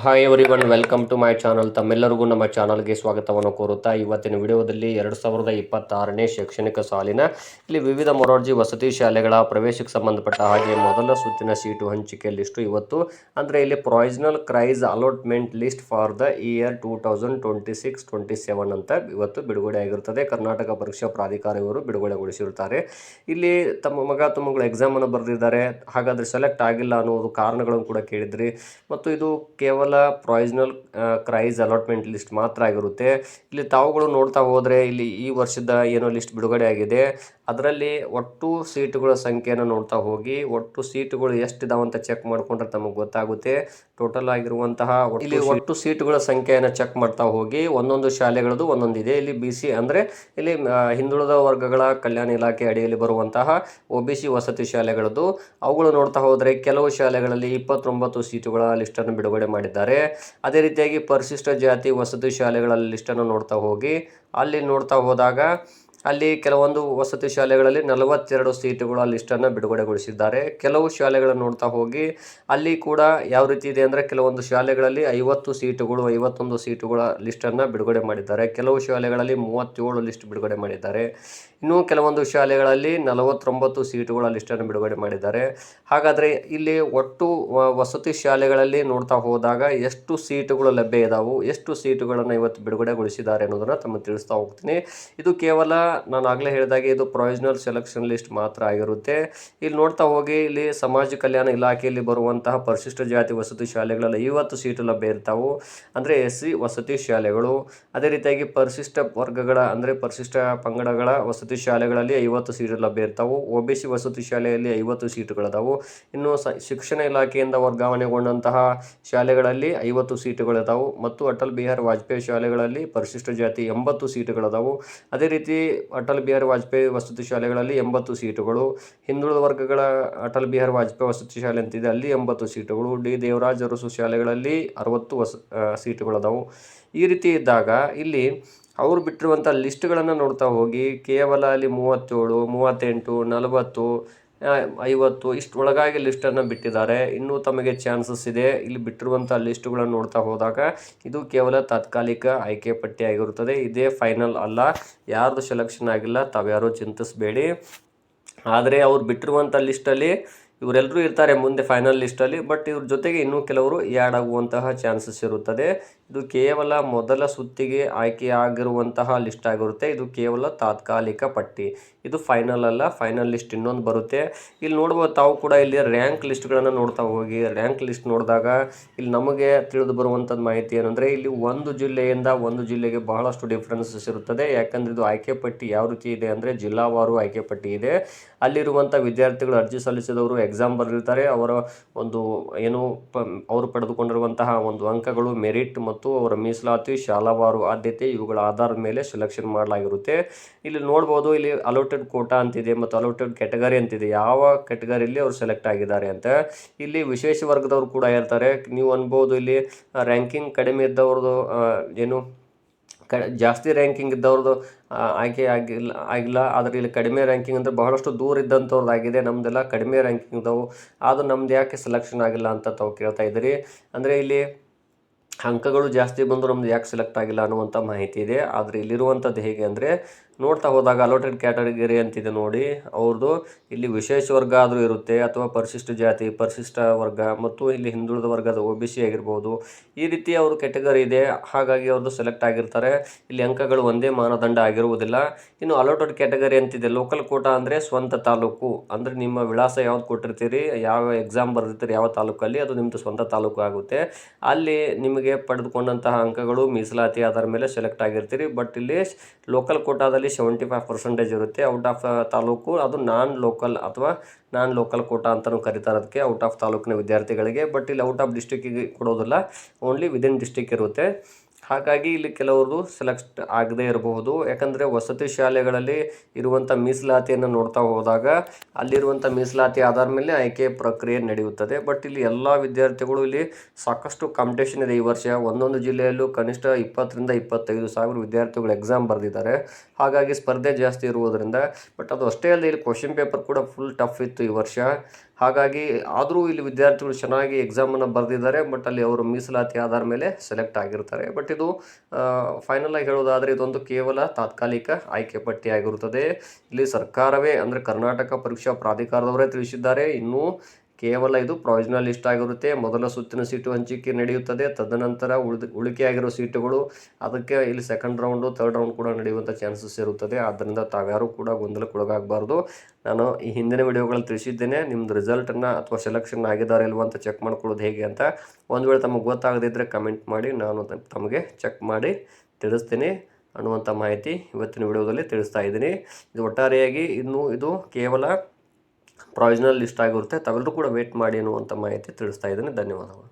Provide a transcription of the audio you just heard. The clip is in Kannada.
Hi everyone, welcome to my channel. ತಮ್ಮೆಲ್ಲರಿಗೂ ನಮ್ಮ ಚಾನಲ್ಗೆ ಸ್ವಾಗತವನ್ನು ಕೋರುತ್ತಾ ಇವತ್ತಿನ ವಿಡಿಯೋದಲ್ಲಿ 2026ನೇ ಶೈಕ್ಷಣಿಕ ಸಾಲಿನ ಇಲ್ಲಿ ವಿವಿಧ ಮೊರಾರ್ಜಿ ವಸತಿ ಶಾಲೆಗಳ ಪ್ರವೇಶಕ್ಕೆ ಸಂಬಂಧಪಟ್ಟ ಹಾಗೆ ಮೊದಲ ಸುತ್ತಿನ ಸೀಟು ಹಂಚಿಕೆ ಲಿಸ್ಟು ಇವತ್ತು ಅಂದರೆ ಇಲ್ಲಿ provisional cries allotment list for the year 2026-27 ಅಂತ ಇವತ್ತು ಬಿಡುಗಡೆ ಆಗಿರುತ್ತದೆ. ಕರ್ನಾಟಕ ಪರೀಕ್ಷಾ ಪ್ರಾಧಿಕಾರ ಇವರು ಬಿಡುಗಡೆಗೊಳಿಸಿರುತ್ತಾರೆ. ಇಲ್ಲಿ ತಮ್ಮ ಮಗ ತಮ್ಮಗಳು ಎಕ್ಸಾಮನ್ನು ಬರೆದಿದ್ದಾರೆ, ಹಾಗಾದರೆ ಸೆಲೆಕ್ಟ್ ಆಗಿಲ್ಲ ಅನ್ನೋದು ಕಾರಣಗಳನ್ನು ಕೂಡ ಕೇಳಿದ್ರಿ. ಮತ್ತು ಇದು ಕೇವಲ ಪ್ರೊವಿಷನಲ್ ಕ್ರೈಸ್ ಅಲಾಟ್ಮೆಂಟ್ ಲಿಸ್ಟ್ ಮಾತ್ರ ಆಗಿರುತ್ತೆ. ಇಲ್ಲಿ ತಾವುಗಳು ನೋಡ್ತಾ ಹೋದರೆ ಇಲ್ಲಿ ಈ ವರ್ಷದ ಏನೋ ಲಿಸ್ಟ್ ಬಿಡುಗಡೆ ಆಗಿದೆ, ಅದರಲ್ಲಿ ಒಟ್ಟು ಸೀಟುಗಳ ಸಂಖ್ಯೆಯನ್ನು ನೋಡ್ತಾ ಹೋಗಿ ಒಟ್ಟು ಸೀಟುಗಳು ಎಷ್ಟಿದಾವೆ ಅಂತ ಚೆಕ್ ಮಾಡಿಕೊಂಡ್ರೆ ತಮಗೆ ಗೊತ್ತಾಗುತ್ತೆ. ಟೋಟಲ್ ಆಗಿರುವಂತಹ ಇಲ್ಲಿ ಒಟ್ಟು ಸೀಟುಗಳ ಸಂಖ್ಯೆಯನ್ನು ಚೆಕ್ ಮಾಡ್ತಾ ಹೋಗಿ ಒಂದೊಂದು ಶಾಲೆಗಳದ್ದು ಒಂದೊಂದಿದೆ. ಇಲ್ಲಿ BC ಅಂದರೆ ಇಲ್ಲಿ ಹಿಂದುಳಿದ ವರ್ಗಗಳ ಕಲ್ಯಾಣ ಇಲಾಖೆ ಅಡಿಯಲ್ಲಿ ಬರುವಂತಹ OBC ವಸತಿ ಶಾಲೆಗಳದ್ದು ಅವುಗಳು ನೋಡ್ತಾ ಹೋದರೆ ಕೆಲವು ಶಾಲೆಗಳಲ್ಲಿ 29 ಸೀಟುಗಳ ಲಿಸ್ಟನ್ನು ಬಿಡುಗಡೆ ಮಾಡಿದ್ದಾರೆ. ಅದೇ ರೀತಿಯಾಗಿ ಪರಿಶಿಷ್ಟ ಜಾತಿ ವಸತಿ ಶಾಲೆಗಳ ಲಿಸ್ಟನ್ನು ನೋಡ್ತಾ ಹೋಗಿ ಅಲ್ಲಿ ನೋಡ್ತಾ ಹೋದಾಗ ಅಲ್ಲಿ ಕೆಲವೊಂದು ವಸತಿ ಶಾಲೆಗಳಲ್ಲಿ 42 ಸೀಟುಗಳ ಲಿಸ್ಟನ್ನು ಬಿಡುಗಡೆಗೊಳಿಸಿದ್ದಾರೆ. ಕೆಲವು ಶಾಲೆಗಳನ್ನು ನೋಡ್ತಾ ಹೋಗಿ ಅಲ್ಲಿ ಕೂಡ ಯಾವ ರೀತಿ ಇದೆ ಅಂದರೆ ಕೆಲವೊಂದು ಶಾಲೆಗಳಲ್ಲಿ 50 ಸೀಟುಗಳು 51 ಸೀಟುಗಳ ಲಿಸ್ಟನ್ನು ಬಿಡುಗಡೆ ಮಾಡಿದ್ದಾರೆ. ಕೆಲವು ಶಾಲೆಗಳಲ್ಲಿ 37 ಲಿಸ್ಟ್ ಬಿಡುಗಡೆ ಮಾಡಿದ್ದಾರೆ. ಇನ್ನು ಕೆಲವೊಂದು ಶಾಲೆಗಳಲ್ಲಿ 49 ಸೀಟುಗಳ ಲಿಸ್ಟನ್ನು ಬಿಡುಗಡೆ ಮಾಡಿದ್ದಾರೆ. ಹಾಗಾದರೆ ಇಲ್ಲಿ ಒಟ್ಟು ವಸತಿ ಶಾಲೆಗಳಲ್ಲಿ ನೋಡ್ತಾ ಹೋದಾಗ ಎಷ್ಟು ಸೀಟುಗಳು ಲಭ್ಯ ಇದಾವೆ, ಎಷ್ಟು ಸೀಟುಗಳನ್ನು ಇವತ್ತು ಬಿಡುಗಡೆಗೊಳಿಸಿದ್ದಾರೆ ಅನ್ನೋದನ್ನು ತಮಗೆ ತಿಳಿಸ್ತಾ ಹೋಗ್ತೀನಿ. ಇದು ಕೇವಲ ನಾನು ಆಗಲೇ ಹೇಳಿದಾಗೆ ಇದು ಪ್ರೊವಿಷನಲ್ ಸೆಲೆಕ್ಷನ್ ಲಿಸ್ಟ್ ಮಾತ್ರ ಆಗಿರುತ್ತೆ. ಇಲ್ಲಿ ನೋಡ್ತಾ ಹೋಗಿ ಇಲ್ಲಿ ಸಮಾಜ ಕಲ್ಯಾಣ ಇಲಾಖೆಯಲ್ಲಿ ಬರುವಂತಹ ಪರಿಶಿಷ್ಟ ಜಾತಿ ವಸತಿ ಶಾಲೆಗಳಲ್ಲಿ 50 ಸೀಟು ಲಭ್ಯ ಇರ್ತಾವೆ, ಅಂದರೆ SC ವಸತಿ ಶಾಲೆಗಳು. ಅದೇ ರೀತಿಯಾಗಿ ಪರಿಶಿಷ್ಟ ವರ್ಗಗಳ ಅಂದರೆ ಪರಿಶಿಷ್ಟ ಪಂಗಡಗಳ ವಸತಿ ಶಾಲೆಗಳಲ್ಲಿ 50 ಸೀಟು ಲಭ್ಯ ಇರ್ತಾವೆ. OBC ವಸತಿ ಶಾಲೆಯಲ್ಲಿ 50 ಸೀಟುಗಳಿದಾವೆ. ಇನ್ನು ಶಿಕ್ಷಣ ಇಲಾಖೆಯಿಂದ ವರ್ಗಾವಣೆಗೊಂಡಂತಹ ಶಾಲೆಗಳಲ್ಲಿ 50 ಸೀಟುಗಳಿದಾವೆ ಮತ್ತು ಅಟಲ್ ಬಿಹಾರಿ ವಾಜಪೇಯಿ ಶಾಲೆಗಳಲ್ಲಿ ಪರಿಶಿಷ್ಟ ಜಾತಿ 80 ಸೀಟುಗಳಿದಾವೆ. ಅದೇ ರೀತಿ ಅಟಲ್ ಬಿಹಾರಿ ವಾಜಪೇಯಿ ವಸತಿ ಶಾಲೆಗಳಲ್ಲಿ 80 ಸೀಟುಗಳು, ಹಿಂದುಳಿದ ವರ್ಗಗಳ ಅಟಲ್ ಬಿಹಾರಿ ವಾಜಪೇಯಿ ವಸತಿ ಶಾಲೆ ಅಂತಿದೆ ಅಲ್ಲಿ 80 ಸೀಟುಗಳು, D ದೇವರಾಜ್ ಅರಸು ಶಾಲೆಗಳಲ್ಲಿ 60 ಸೀಟುಗಳದಾವು. ಈ ರೀತಿ ಇದ್ದಾಗ ಇಲ್ಲಿ ಅವರು ಬಿಟ್ಟಿರುವಂಥ ಲಿಸ್ಟ್ಗಳನ್ನು ನೋಡ್ತಾ ಹೋಗಿ ಕೇವಲ ಅಲ್ಲಿ 37, 38, 40, 50 ಇಷ್ಟು ಒಳಗಾಗಿ ಲಿಸ್ಟನ್ನು ಬಿಟ್ಟಿದ್ದಾರೆ. ಇನ್ನೂ ತಮಗೆ ಚಾನ್ಸಸ್ ಇದೆ. ಇಲ್ಲಿ ಬಿಟ್ಟಿರುವಂಥ ಲಿಸ್ಟುಗಳನ್ನು ನೋಡ್ತಾ ಹೋದಾಗ ಇದು ಕೇವಲ ತಾತ್ಕಾಲಿಕ ಆಯ್ಕೆ ಪಟ್ಟಿ ಆಗಿರುತ್ತದೆ, ಇದೇ ಫೈನಲ್ ಅಲ್ಲ. ಯಾರ್ದು ಸೆಲೆಕ್ಷನ್ ಆಗಿಲ್ಲ ತಾವ್ಯಾರೂ ಚಿಂತಿಸಬೇಡಿ. ಆದರೆ ಅವ್ರು ಬಿಟ್ಟಿರುವಂಥ ಲಿಸ್ಟಲ್ಲಿ ಇವರೆಲ್ಲರೂ ಇರ್ತಾರೆ ಮುಂದೆ ಫೈನಲ್ ಲಿಸ್ಟಲ್ಲಿ, ಬಟ್ ಇವ್ರ ಜೊತೆಗೆ ಇನ್ನೂ ಕೆಲವರು ಆ್ಯಡ್ ಆಗುವಂತಹ ಚಾನ್ಸಸ್ ಇರುತ್ತದೆ. ಇದು ಕೇವಲ ಮೊದಲ ಸುತ್ತಿಗೆ ಆಯ್ಕೆಯಾಗಿರುವಂತಹ ಲಿಸ್ಟ್ ಆಗಿರುತ್ತೆ. ಇದು ಕೇವಲ ತಾತ್ಕಾಲಿಕ ಪಟ್ಟಿ, ಇದು ಫೈನಲ್ ಅಲ್ಲ. ಫೈನಲ್ ಲಿಸ್ಟ್ ಇನ್ನೊಂದು ಬರುತ್ತೆ. ಇಲ್ಲಿ ನೋಡ್ಬೋದು ತಾವು ಕೂಡ ಇಲ್ಲಿ ರ್ಯಾಂಕ್ ಲಿಸ್ಟ್ಗಳನ್ನು ನೋಡ್ತಾ ಹೋಗಿ ರ್ಯಾಂಕ್ ಲಿಸ್ಟ್ ನೋಡಿದಾಗ ಇಲ್ಲಿ ನಮಗೆ ತಿಳಿದು ಬರುವಂಥದ್ದು ಮಾಹಿತಿ ಏನಂದರೆ ಇಲ್ಲಿ ಒಂದು ಜಿಲ್ಲೆಯಿಂದ ಒಂದು ಜಿಲ್ಲೆಗೆ ಬಹಳಷ್ಟು ಡಿಫ್ರೆನ್ಸಸ್ ಇರುತ್ತದೆ. ಯಾಕಂದರೆ ಇದು ಆಯ್ಕೆ ಪಟ್ಟಿ ಯಾವ ರೀತಿ ಇದೆ ಅಂದರೆ ಜಿಲ್ಲಾವಾರು ಆಯ್ಕೆ ಪಟ್ಟಿ ಇದೆ. ಅಲ್ಲಿರುವಂಥ ವಿದ್ಯಾರ್ಥಿಗಳು ಅರ್ಜಿ ಸಲ್ಲಿಸಿದವರು ಎಕ್ಸಾಮ್ ಬರೆದಿರ್ತಾರೆ. ಅವರ ಒಂದು ಏನು ಅವರು ಪಡೆದುಕೊಂಡಿರುವಂತಹ ಒಂದು ಅಂಕಗಳು, ಮೆರಿಟ್ ಮತ್ತು ಅವರ ಮೀಸಲಾತಿ, ಶಾಲಾವಾರು ಆದ್ಯತೆ ಇವುಗಳ ಆಧಾರದ ಮೇಲೆ ಸೆಲೆಕ್ಷನ್ ಮಾಡಲಾಗಿರುತ್ತೆ. ಇಲ್ಲಿ ನೋಡ್ಬೋದು ಇಲ್ಲಿ ಅಲೋಟೆಡ್ ಕೋಟಾ ಅಂತಿದೆ ಮತ್ತು ಅಲೋಟೆಡ್ ಕ್ಯಾಟಗರಿ ಅಂತಿದೆ, ಯಾವ ಕ್ಯಾಟಗರಿಯಲ್ಲಿ ಅವರು ಸೆಲೆಕ್ಟ್ ಆಗಿದ್ದಾರೆ ಅಂತ. ಇಲ್ಲಿ ವಿಶೇಷ ವರ್ಗದವರು ಕೂಡ ಇರ್ತಾರೆ. ನೀವು ಅನ್ಬೋದು ಇಲ್ಲಿ ರ್ಯಾಂಕಿಂಗ್ ಕಡಿಮೆ ಇದ್ದವ್ರದ್ದು ಏನು ಜಾಸ್ತಿ ರ್ಯಾಂಕಿಂಗ್ ಇದ್ದವ್ರದ್ದು ಆಯ್ಕೆ ಆಗಿಲ್ಲ. ಆದರೆ ಇಲ್ಲಿ ಕಡಿಮೆ ರ್ಯಾಂಕಿಂಗ್ ಅಂದರೆ ಬಹಳಷ್ಟು ದೂರ ಇದ್ದಂಥವ್ರದ್ದು ಆಗಿದೆ. ನಮ್ಮದೆಲ್ಲ ಕಡಿಮೆ ರ್ಯಾಂಕಿಂಗ್ ಇದ್ದವು, ಅದು ನಮ್ದು ಯಾಕೆ ಸೆಲೆಕ್ಷನ್ ಆಗಿಲ್ಲ ಅಂತ ತಾವು ಕೇಳ್ತಾ ಇದ್ದೀರಿ. ಅಂದರೆ ಇಲ್ಲಿ ಅಂಕಗಳು ಜಾಸ್ತಿ ಬಂದು ನಮ್ದು ಯಾಕೆ ಸೆಲೆಕ್ಟ್ ಆಗಿಲ್ಲ ಅನ್ನುವಂಥ ಮಾಹಿತಿ ಇದೆ. ಆದರೆ ಇಲ್ಲಿರುವಂಥದ್ದು ಹೇಗೆ ಅಂದರೆ ನೋಡ್ತಾ ಹೋದಾಗ ಅಲೋಟೆಡ್ ಕ್ಯಾಟಗರಿ ಅಂತಿದೆ ನೋಡಿ, ಅವ್ರದ್ದು ಇಲ್ಲಿ ವಿಶೇಷ ವರ್ಗ ಆದರೂ ಇರುತ್ತೆ ಅಥವಾ ಪರಿಶಿಷ್ಟ ಜಾತಿ, ಪರಿಶಿಷ್ಟ ವರ್ಗ ಮತ್ತು ಇಲ್ಲಿ ಹಿಂದುಳಿದ ವರ್ಗದ OBC ಆಗಿರ್ಬೋದು, ಈ ರೀತಿ ಅವರು ಕ್ಯಾಟಗರಿ ಇದೆ. ಹಾಗಾಗಿ ಅವ್ರದ್ದು ಸೆಲೆಕ್ಟ್ ಆಗಿರ್ತಾರೆ. ಇಲ್ಲಿ ಅಂಕಗಳು ಒಂದೇ ಮಾನದಂಡ ಆಗಿರುವುದಿಲ್ಲ. ಇನ್ನು ಅಲೋಟೆಡ್ ಕ್ಯಾಟಗರಿ ಅಂತಿದೆ, ಲೋಕಲ್ ಕೋಟಾ ಅಂದರೆ ಸ್ವಂತ ತಾಲೂಕು, ಅಂದರೆ ನಿಮ್ಮ ವಿಳಾಸ ಯಾವ್ದು ಕೊಟ್ಟಿರ್ತೀರಿ, ಯಾವ ಎಕ್ಸಾಮ್ ಬರೆದಿರ್ತೀರಿ ಯಾವ ತಾಲೂಕಲ್ಲಿ, ಅದು ನಿಮ್ಮದು ಸ್ವಂತ ತಾಲೂಕು ಆಗುತ್ತೆ. ಅಲ್ಲಿ ನಿಮಗೆ ಪಡೆದುಕೊಂಡಂತಹ ಅಂಕಗಳು ಮೀಸಲಾತಿ ಆಧಾರ ಮೇಲೆ ಸೆಲೆಕ್ಟ್ ಆಗಿರ್ತೀರಿ. ಬಟ್ ಇಲ್ಲಿ ಲೋಕಲ್ ಕೋಟಾದಲ್ಲಿ 75% ಇರುತ್ತೆ. ಔಟ್ ಆಫ್ ತಾಲೂಕು ಅದು ನಾನ್ ಲೋಕಲ್ ಕೋಟಾ ಅಂತಲೂ ಕರೀತಾರೆ. ಅದಕ್ಕೆ ಔಟ್ ಆಫ್ ತಾಲೂಕಿನ ವಿದ್ಯಾರ್ಥಿಗಳಿಗೆ. ಬಟ್ ಇಲ್ಲಿ ಔಟ್ ಆಫ್ ಡಿಸ್ಟಿಕ್ಕಿಗೆ ಕೊಡೋದಿಲ್ಲ, ಓನ್ಲಿ ವಿದಿನ್ ಡಿಸ್ಟಿಕ್ ಇರುತ್ತೆ. ಹಾಗಾಗಿ ಇಲ್ಲಿ ಕೆಲವರು ಸೆಲೆಕ್ಟ್ ಆಗದೇ ಇರಬಹುದು. ಯಾಕಂದರೆ ವಸತಿ ಶಾಲೆಗಳಲ್ಲಿ ಇರುವಂಥ ಮೀಸಲಾತಿಯನ್ನು ನೋಡ್ತಾ ಹೋದಾಗ ಅಲ್ಲಿರುವಂಥ ಮೀಸಲಾತಿ ಆಧಾರ ಮೇಲೆ ಆಯ್ಕೆ ಪ್ರಕ್ರಿಯೆ ನಡೆಯುತ್ತದೆ. ಬಟ್ ಇಲ್ಲಿ ಎಲ್ಲ ವಿದ್ಯಾರ್ಥಿಗಳು ಇಲ್ಲಿ ಸಾಕಷ್ಟು ಕಾಂಪಿಟೇಷನ್ ಇದೆ. ಈ ವರ್ಷ ಒಂದೊಂದು ಜಿಲ್ಲೆಯಲ್ಲೂ ಕನಿಷ್ಠ 20,000ರಿಂದ 25,000 ವಿದ್ಯಾರ್ಥಿಗಳು ಎಕ್ಸಾಮ್ ಬರೆದಿದ್ದಾರೆ. ಹಾಗಾಗಿ ಸ್ಪರ್ಧೆ ಜಾಸ್ತಿ ಇರುವುದರಿಂದ, ಬಟ್ ಅದು ಅಷ್ಟೇ ಅಲ್ಲದೆ ಇಲ್ಲಿ ಕ್ವಶನ್ ಪೇಪರ್ ಕೂಡ ಫುಲ್ ಟಫ್ ಇತ್ತು ಈ ವರ್ಷ. ಹಾಗಾಗಿ ಆದರೂ ಇಲ್ಲಿ ವಿದ್ಯಾರ್ಥಿಗಳು ಚೆನ್ನಾಗಿ ಎಕ್ಸಾಮನ್ನು ಬರೆದಿದ್ದಾರೆ, ಬಟ್ ಅಲ್ಲಿ ಅವರು ಮೀಸಲಾತಿ ಆಧಾರ ಮೇಲೆ ಸೆಲೆಕ್ಟ್ ಆಗಿರ್ತಾರೆ. ಬಟ್ ಇದು ಫೈನಲ್ ಆಗಿ ಹೇಳೋದಾದರೆ ಇದೊಂದು ಕೇವಲ ತಾತ್ಕಾಲಿಕ ಆಯ್ಕೆ ಪಟ್ಟಿಯಾಗಿರುತ್ತದೆ. ಇಲ್ಲಿ ಸರ್ಕಾರವೇ ಅಂದರೆ ಕರ್ನಾಟಕ ಪರೀಕ್ಷಾ ಪ್ರಾಧಿಕಾರದವರೇ ತಿಳಿಸಿದ್ದಾರೆ, ಇನ್ನೂ ಕೇವಲ ಇದು ಪ್ರಾವಿಷನಲ್ ಲಿಸ್ಟ್ ಆಗಿರುತ್ತೆ. ಮೊದಲ ಸುತ್ತಿನ ಸೀಟು ಹಂಚಿಕೆ ನಡೆಯುತ್ತದೆ, ತದನಂತರ ಉಳಿಕೆಯಾಗಿರೋ ಸೀಟುಗಳು ಅದಕ್ಕೆ ಇಲ್ಲಿ ಸೆಕೆಂಡ್ ರೌಂಡು ಥರ್ಡ್ ರೌಂಡ್ ಕೂಡ ನಡೆಯುವಂಥ ಚಾನ್ಸಸ್ ಇರುತ್ತದೆ. ಆದ್ದರಿಂದ ತಾವ್ಯಾರೂ ಕೂಡ ಗೊಂದಲಕ್ಕೊಳಗಾಗಬಾರ್ದು. ನಾನು ಈ ಹಿಂದಿನ ವಿಡಿಯೋಗಳಲ್ಲಿ ತಿಳಿಸಿದ್ದೇನೆ, ನಿಮ್ಮದು ರಿಸಲ್ಟನ್ನು ಅಥವಾ ಸೆಲೆಕ್ಷನ್ ಆಗಿದ್ದಾರೆ ಇಲ್ವ ಅಂತ ಚೆಕ್ ಮಾಡ್ಕೊಳ್ಳೋದು ಹೇಗೆ ಅಂತ. ಒಂದು ವೇಳೆ ತಮಗೆ ಗೊತ್ತಾಗದಿದ್ದರೆ ಕಮೆಂಟ್ ಮಾಡಿ, ನಾನು ತಮಗೆ ಚೆಕ್ ಮಾಡಿ ತಿಳಿಸ್ತೀನಿ ಅನ್ನುವಂಥ ಮಾಹಿತಿ ಇವತ್ತಿನ ವಿಡಿಯೋದಲ್ಲಿ ತಿಳಿಸ್ತಾ ಇದ್ದೀನಿ. ಇದು ಒಟ್ಟಾರೆಯಾಗಿ ಇದು ಕೇವಲ ಪ್ರಾವಿಷನಲ್ ಲಿಸ್ಟ್ ಆಗಿರುತ್ತೆ. ತಾವೆಲ್ಲರೂ ಕೂಡ ವೇಟ್ ಮಾಡಿ ಅನ್ನುವಂಥ ಮಾಹಿತಿ ತಿಳಿಸ್ತಾ ಇದ್ದೀನಿ. ಧನ್ಯವಾದಗಳು.